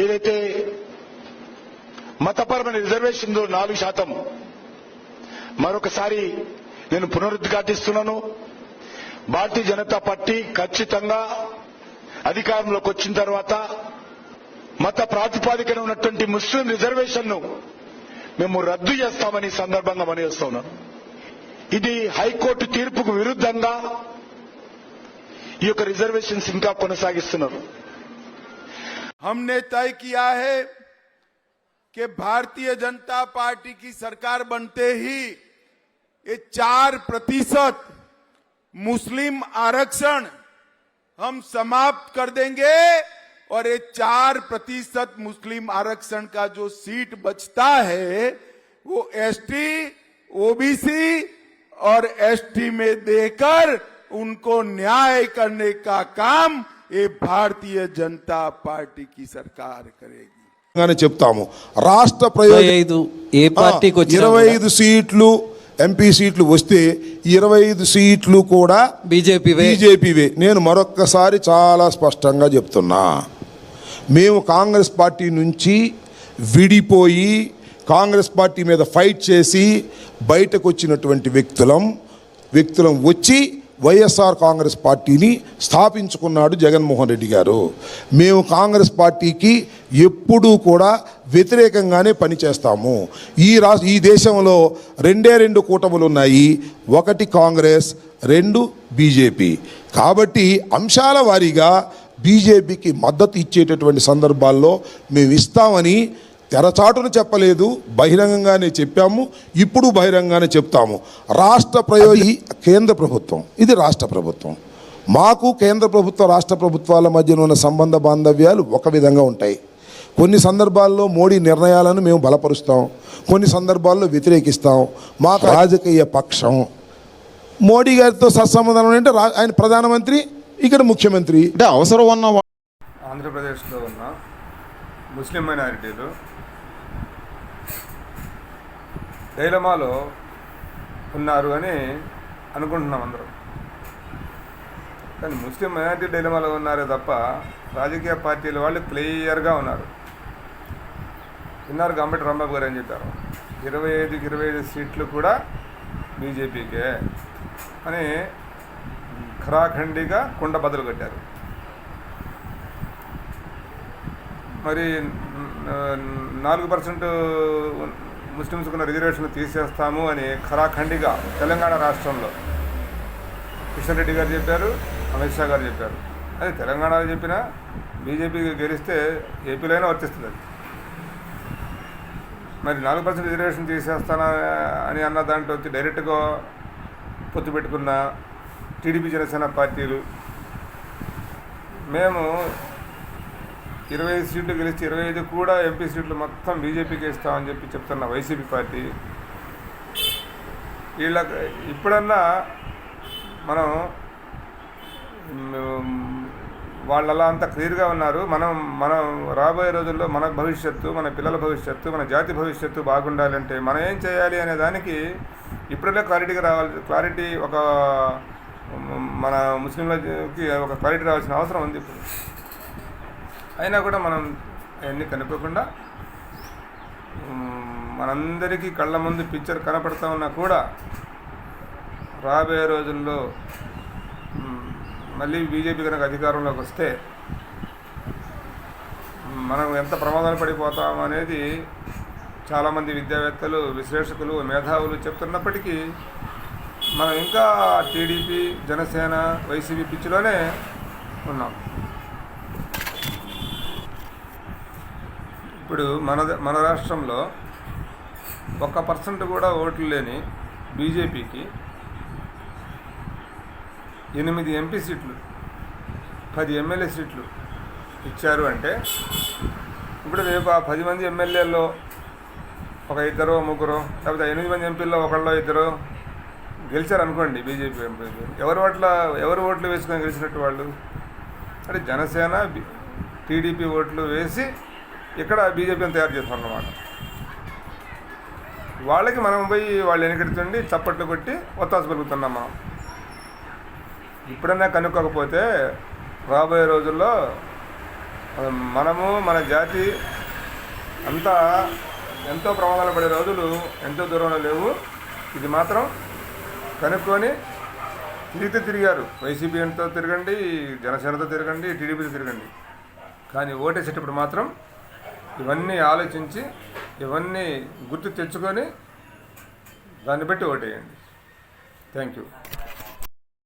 ఏదైతే మతపరమైన రిజర్వేషన్ 4% మరొకసారి నేను పునరుద్ఘాటిస్తున్నాను. భారతీయ జనతా పార్టీ ఖచ్చితంగా అధికారంలోకి వచ్చిన తర్వాత మత ప్రాతిపాదికన ఉన్నటువంటి ముస్లిం రిజర్వేషన్ను మేము రద్దు చేస్తామని సందర్భంగా మనవిస్తా ఉన్నాను. ఇది హైకోర్టు తీర్పుకు విరుద్ధంగా ఈ యొక్క రిజర్వేషన్స్ ఇంకా కొనసాగిస్తున్నారు. हमने तय किया है कि भारतीय जनता पार्टी की सरकार बनते ही ये 4% मुस्लिम आरक्षण हम समाप्त कर देंगे और ये 4% मुस्लिम आरक्षण का जो सीट बचता है वो एसटी, ओबीसी और एसटी में देकर उनको न्याय करने का काम ये भारतीय जनता पार्टी की सरकार करेगी. చెప్తాము రాష్ట్ర ప్రయోజనం ఏ పార్టీకి వచ్చినా 25 సీట్లు ఎంపీ సీట్లు వస్తే 25 సీట్లు కూడా బీజేపీవే. నేను మరొక్కసారి చాలా స్పష్టంగా చెప్తున్నా, మేము కాంగ్రెస్ పార్టీ నుంచి విడిపోయి కాంగ్రెస్ పార్టీ మీద ఫైట్ చేసి బయటకు వచ్చినటువంటి వ్యక్తులం వచ్చి వైఎస్ఆర్ కాంగ్రెస్ పార్టీని స్థాపించుకున్నాడు జగన్మోహన్ రెడ్డి గారు. మేము కాంగ్రెస్ పార్టీకి ఎప్పుడూ కూడా వ్యతిరేకంగానే పనిచేస్తాము. ఈ దేశంలో రెండు కూటములు ఉన్నాయి, ఒకటి కాంగ్రెస్, 2 బీజేపీ. కాబట్టి అంశాల వారీగా బీజేపీకి మద్దతు ఇచ్చేటటువంటి సందర్భాల్లో మేము ఇస్తామని తెరచాటును చెప్పలేదు, బహిరంగంగానే చెప్పాము, ఇప్పుడు బహిరంగానే చెప్తాము. కేంద్ర ప్రభుత్వం, ఇది రాష్ట్ర ప్రభుత్వం. మాకు కేంద్ర ప్రభుత్వ రాష్ట్ర ప్రభుత్వాల మధ్యన ఉన్న సంబంధ బాంధవ్యాలు ఒక విధంగా ఉంటాయి. కొన్ని సందర్భాల్లో మోడీ నిర్ణయాలను మేము బలపరుస్తాం, కొన్ని సందర్భాల్లో వ్యతిరేకిస్తాం. మాకు రాజకీయ పక్షం మోడీ గారితో సత్సంబంధం అంటే ఆయన ప్రధానమంత్రి, ఇక్కడ ముఖ్యమంత్రి. అంటే అవసరం ఉన్న ఆంధ్రప్రదేశ్లో ఉన్న ముస్లిం మైనారిటీలు డైలమాలో ఉన్నారు అని అనుకుంటున్నాం అందరం. కానీ ముస్లిం మైనారిటీ డైలమాలో ఉన్నారే తప్ప రాజకీయ పార్టీల వాళ్ళు క్లియర్గా ఉన్నారు. విన్నారు గంబటి రాంబాబు గారు ఏం చెప్పారు, 25కి 25 సీట్లు కూడా బీజేపీకే అని ఖరాఖండిగా కుండ బదులు కట్టారు. మరి 4% ముస్లిమ్స్కు ఉన్న రిజర్వేషన్ తీసేస్తాము అని ఖరాఖండిగా తెలంగాణ రాష్ట్రంలో కిషన్ రెడ్డి గారు చెప్పారు, అమిత్ షా గారు చెప్పారు. అది తెలంగాణలో చెప్పినా బీజేపీకి గెలిస్తే ఏపీలో అయినా వర్తిస్తుంది. అది మరి 4% రిజర్వేషన్ తీసేస్తానా అని అన్న దాంట్లో వచ్చి డైరెక్ట్గా పొత్తు పెట్టుకున్న టీడీపీ జనసేన పార్టీలు మేము 25 సీట్లు గెలిచి 25 కూడా ఎంపీ సీట్లు మొత్తం బీజేపీకి ఇస్తామని చెప్తున్న వైసీపీ పార్టీ వీళ్ళకి ఇప్పుడన్నా మనం వాళ్ళు అలా అంత క్లియర్గా ఉన్నారు. మనం రాబోయే రోజుల్లో మన భవిష్యత్తు, మన పిల్లల భవిష్యత్తు, మన జాతి భవిష్యత్తు బాగుండాలంటే మనం ఏం చేయాలి అనే దానికి ఇప్పుడే క్లారిటీ ఒక మన ముస్లింలకి ఒక క్లారిటీ రావాల్సిన అవసరం ఉంది ఇప్పుడు. అయినా కూడా మనం అవన్నీ కనుక్కోకుండా మనందరికీ కళ్ళ ముందు పిక్చర్ కనపడుతూ ఉన్నా కూడా రాబోయే రోజుల్లో మళ్ళీ బీజేపీ కనుక అధికారంలోకి వస్తే మనం ఎంత ప్రమాదాలు పడిపోతాం అనేది చాలామంది విద్యావేత్తలు, విశ్లేషకులు, మేధావులు చెప్తున్నప్పటికీ మనం ఇంకా టీడీపీ, జనసేన, వైసీపీ పిచ్చిలోనే ఉన్నాం. ఇప్పుడు మన రాష్ట్రంలో 1% కూడా ఓట్లు లేని బీజేపీకి 8 ఎంపీ సీట్లు, 10 ఎమ్మెల్యే సీట్లు ఇచ్చారు అంటే ఇప్పుడు రేపు ఆ 10 మంది ఎమ్మెల్యేల్లో ఒక 2 3 లేకపోతే 8 మంది ఎంపీల్లో 1 2 గెలిచారనుకోండి బీజేపీ ఎంపీలు, ఎవరు ఓట్లు వేసుకొని గెలిచినట్టు వాళ్ళు? అంటే జనసేన, టీడీపీ ఓట్లు వేసి ఇక్కడ బీజేపీని తయారు చేస్తామన్నమాట. వాళ్ళకి మనం పోయి వాళ్ళు వెనకెడుతుండి చప్పట్లు కొట్టి ఒత్తాసు పలుకుతున్నాం. మనం ఇప్పుడన్నా కనుక్కోకపోతే రాబోయే రోజుల్లో మనము మన జాతి అంతా ఎంతో ప్రమాదాలు పడే రోజులు ఎంతో దూరంలో లేవు. ఇది మాత్రం కనుక్కొని తిరిగారు. వైసీపీతో తిరగండి, జనసేనతో తిరగండి, టీడీపీతో తిరగండి, కానీ ఓటేసేటప్పుడు మాత్రం ఇవన్నీ ఆలోచించి ఇవన్నీ గుర్తు తెచ్చుకొని దాన్ని బట్టి ఓటేయండి. Thank you.